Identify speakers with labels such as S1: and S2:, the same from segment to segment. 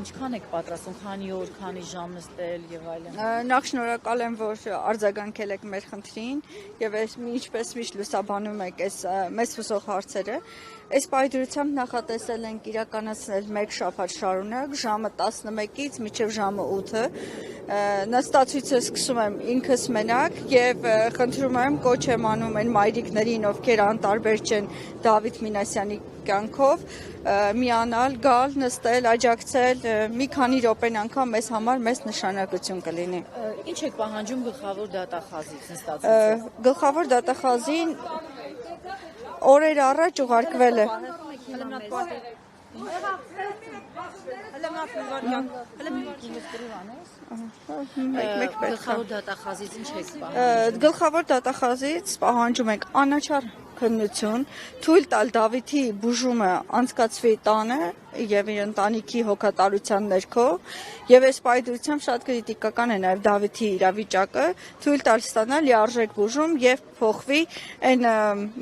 S1: ինչքան եք պատրաստում, քանի օր, քանի ժամ նստել եւ այլն։
S2: Նախ շնորհակալ եմ, որ արձագանքել եք մեր խնդրին եւ ինչպես միշտ լուսաբանում եք այս մեծ հուսող հարցերը։ Այս պայդրությամբ նախատեսել ենք իրականացնել 1 շաբաթ շարունակ ժամը 11-ից մինչև ժամը 8-ը։ Նստացույցը սկսում եմ ինքս մենակ եւ խնդրում եմ կոչ եմ անում այն մայրիկներին, ովքեր անտարբեր չեն Դավիթ Մինասյանի կյանքով, միանալ, գալ, նստել, աջակցել, մի քանի րոպեն անգամ մեզ համար մեծ նշանակություն կլինի։
S1: Ինչ եք պահանջում գլխավոր դատախազից նստացույցով։
S2: Գլխավոր դատախազին օրեր առաջ ուղարկվել է։
S1: Գլխավոր դատախազից ինչ եք պահանջում։
S2: Գլխավոր դատախազից պահանջում ենք անաչառ քննություն, թույլ տալ Դավիթի բուժումը անցկացվի տանը եւ իր ընտանիքի հոգատարության ներքո, եւ այս պայդրությամբ շատ քրիտիկական է նաեւ Դավիթի իրավիճակը, թույլ տալ ստանալ լիարժեք բուժում եւ փոխվի այն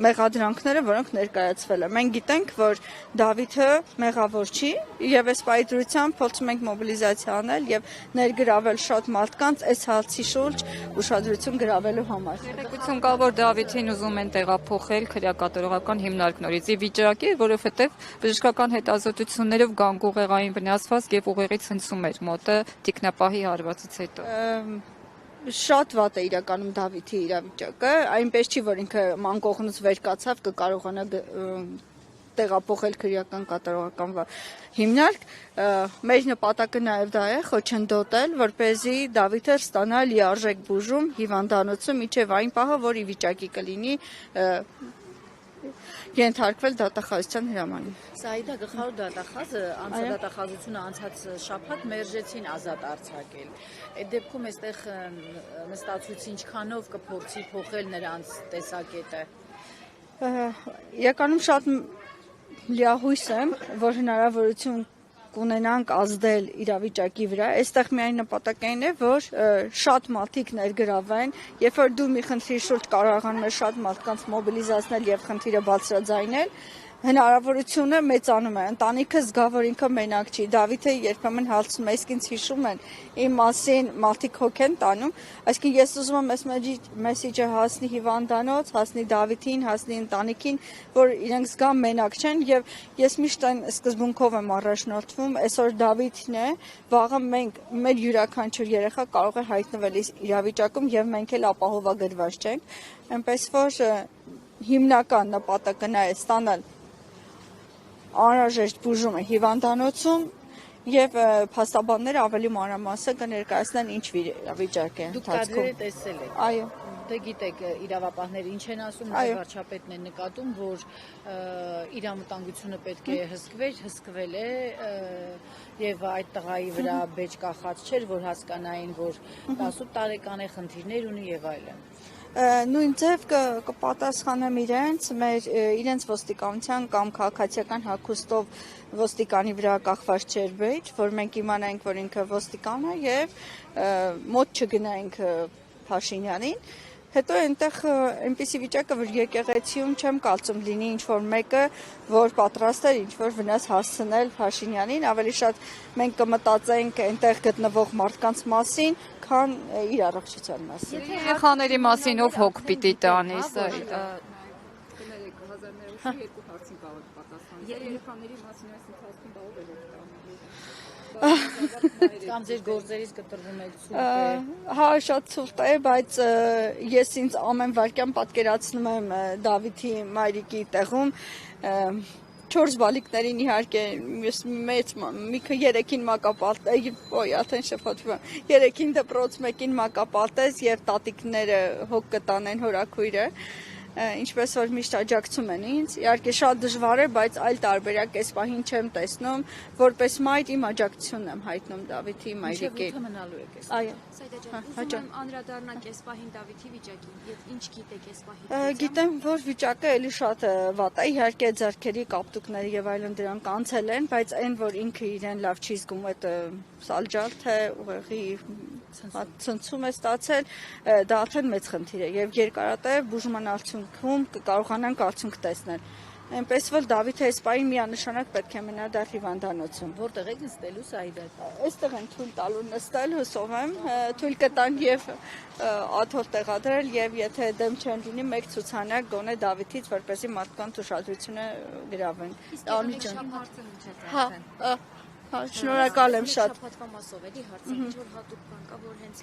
S2: մեղադրանքները, որոնք ներկայացվել են։ Մենք գիտենք, որ Դավիթը մեղավոր չի եւ այս պայդրությամբ փորձում ենք մոբիլիզացիա անել եւ ներգրավել շատ մարդկանց այս հացի շուրջ ուշադրություն գրավելու համար։
S3: Տեղեկություն կա, որ Դավիթին ուզում են տեղափոխել քրեակատարողական հիմնարկ նորից ի վիճակի, որովհետև բժշկական հետազոտություններով գանգուղեղային վնասված եւ ուղեղի ցնցում էր մոտը տիկնապահի հարվածից հետո։
S2: Շատ վատ է իրականում Դավիթի իրավիճակը, այնպես չի, որ ինքը մանկողնուց վեր կացավ կկարողանա տեղափոխել քրեական կատարողական հիմնարկ, մեր նպատակը նաև դա է խոչընդոտել, որպեսզի Դավիթը ստանա լիարժեք բուժում հիվանդանոցում մինչև այն պահը, որ ի վիճակի կլինի ենթարկվել դատախազության հրամանին։
S1: Սաիդա, գլխավոր դատախազը դատախազությունը անցած շաբաթ մերժեցին ազատ արձակել։ Այդ դեպքում այստեղ նստացույցի ինչքանով կփորձի փոխել նրանց տեսակետը։
S2: Իրականում շատ լիահույս եմ, որ հնարավորություն կունենանք ազդել իրավիճակի վրա, այստեղ միայն նպատակային է, որ շատ մարդիկ ներգրավեն, երբ որ դու մի խնդրի շուրջ կարողանում ես շատ մարդկանց մոբիլիզացնել եւ խնդիրը բարձրաձայնել, հնարավորությունը մեծանում է, ընտանիքը զգա, որ ինքը մենակ չի, Դավիթը երբեմն հարցնում է, իսկ ինձ հիշում են իմ մասին մարդիկ հոգ են տանում, այսինքն ես ուզում եմ այս մեսիջը հասնի հիվանդանոց, հասնի Դավիթին, հասնի ընտանիքին, որ իրենք զգան մենակ չեն եւ ես միշտ այն սկզբունքով եմ առաջնորդվում, այսօր Դավիթն է, վաղը մենք մեր յուրաքանչյուր երեխա կարող է հայտնվել իրավիճակում եւ մենք էլ ապահովագրված չենք, այնպես որ հիմնական նպատակը նա է ստանալ անհրաժեշտ բուժումը հիվանդանոցում եւ փաստաբանները ավելի մանրամասն կներկայացնեն ինչ վիճակ է
S1: ընթացքում։ Դուք կադրերը տեսել եք։
S2: Այո։
S1: Դե գիտեք իրավապահները ինչ են ասում, նաև վարչապետն է նկատում, որ իր անվտանգությունը պետք է հսկվել է եւ այդ տղայի վրա բեջ կախած չէր, որ հասկանային, որ 18 տարեկան է, խնդիրներ ունի եւ այլն։
S2: Նույն ձև կպատասխանեմ իրենց ոստիկանության կամ քաղաքացիական հագուստով ոստիկանի վրա կախված չէր բեջ, որ մենք իմանայինք, որ ինքը ոստիկան է եւ մոտ չգնայինք Փաշինյանին։ Հետո այնտեղ այնպիսի վիճակը, որ եկեղեցիում չեմ կարծում լինի ինչ-որ մեկը, որ պատրաստ էր ինչ-որ վնաս հասցնել Փաշինյանին, ավելի շատ մենք կմտածենք այնտեղ գտնվող մարդկանց մասին, քան իր առողջության մասին։
S3: Երեխաների մասին ով հոգ պիտի տանի, Սաիդա։
S4: Կներեք 1902 հարցին կարող եք պատասխանել։ Երեխաների մասին այս ընթացքում կարող եք
S1: Կամ ձեր գործերից կտրվում եք ցուրտ է։
S2: Հա, շատ ցուրտ է, բայց ես ինձ ամեն վարքյան պատկերացնում եմ Դավիթի մայրիկի տեղում 4 բալիկներին իհարկե մեծ միքը 3-ին մակապարտեզ, արդեն շփոթվում եմ, 3-ին դպրոց, 1-ին մակապարտեզ եւ տատիկները հոգ կտանեն հորաքույրը, ինչպես որ միշտ աջակցում են ինձ, իհարկե շատ դժվար է, բայց այլ տարբերակ այս պահին չեմ տեսնում, որպես մայր իմ աջակցությունն եմ հայտնում Դավիթի մայրիկի։
S1: Ինչու մնալու եք այս։
S2: Այո։
S5: Սայդա ջան, ուզում եմ անդրադառնանք այս պահին Դավիթի վիճակին, եւ ինչ գիտեք այս պահին։
S2: Գիտեմ, որ վիճակը էլի շատ վատ է, իհարկե ձեռքերի կապտուկները եւ այլն դրանք անցել են, բայց այն, որ ինքը իրեն լավ չի զգում, այդ սալջալ թե ուղեղի ցնցում է ստացել, դա արդեն մեծ խնդիր է եւ երկարատև բուժման արդյունքում կկարողանանք արդյունք տեսնել։ այնպես որ Դավիթը այս պահին միանշանակ պետք է մնա դա հիվանդանոցում։
S1: Որտեղ եք նստելու Սաիդա։
S2: Այստեղ են թույլ տալու նստել, հուսով եմ, թույլ կտան եւ աթոռ տեղադրել եւ եթե դեմ չեն լինի մեկ ցուցանակ գոնե Դավիթից, որպեսզի մարդկանց ուշադրությունը գրավեն։ Հա, շնորհակալ եմ շատ։
S5: Շաբաթվա մասով էլի հարցը ինչ որ հատուկ բան կա, որ հենց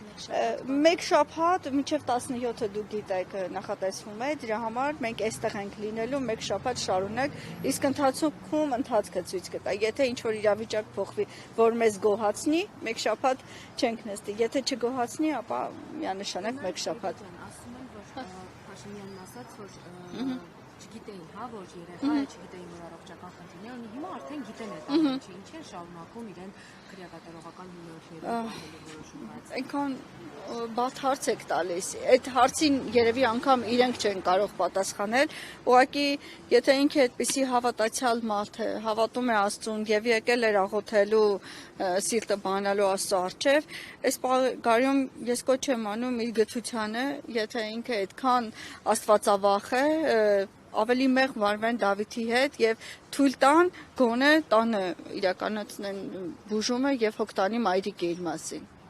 S2: Մեկ շաբաթ մինչև 17-ը դուք գիտեք նախատեսվում է, դրա համար մենք այստեղ ենք լինելու մեկ շաբաթ շարունակ, իսկ ընթացքում ընթացքը ցույց կտա։ Եթե ինչ որ իրավիճակ փոխվի, որ մեզ գոհացնի, մեկ շաբաթ չենք նստի։ Եթե չգոհացնի, ապա միանշանակ մեկ շաբաթ։
S5: ասում են, որ Փաշինյանն ասաց, որ չգիտեին, հա, որ երեխա չգիտեին, որ առողջական խնդիրներ ունի, հիմա արդեն գիտեն այդ ամենը, ինչ են շարունակում իրեն քրեակատարողական հիմնարկներով որոշում բայց։
S2: Այնքան բաց հարց եք տալիս։ Այդ հարցին երևի անգամ իրենք չեն կարող պատասխանել։ Ուղղակի, եթե ինքը այդպիսի հավատացյալ մարդ է, հավատում է Աստծուն եւ եկել էր աղոթելու սիրտը բանալու Աստծո առջև, այս պարագայում ես կոչ եմ անում իր գթությանը, եթե ինքը այդքան աստվածավախ է, ավելի մեղ վարվեն Դավիթի հետ եւ թույլ տան գոնե տանը իրականացնեն բուժումը եւ հոգ տանի մայրիկի իր մասին։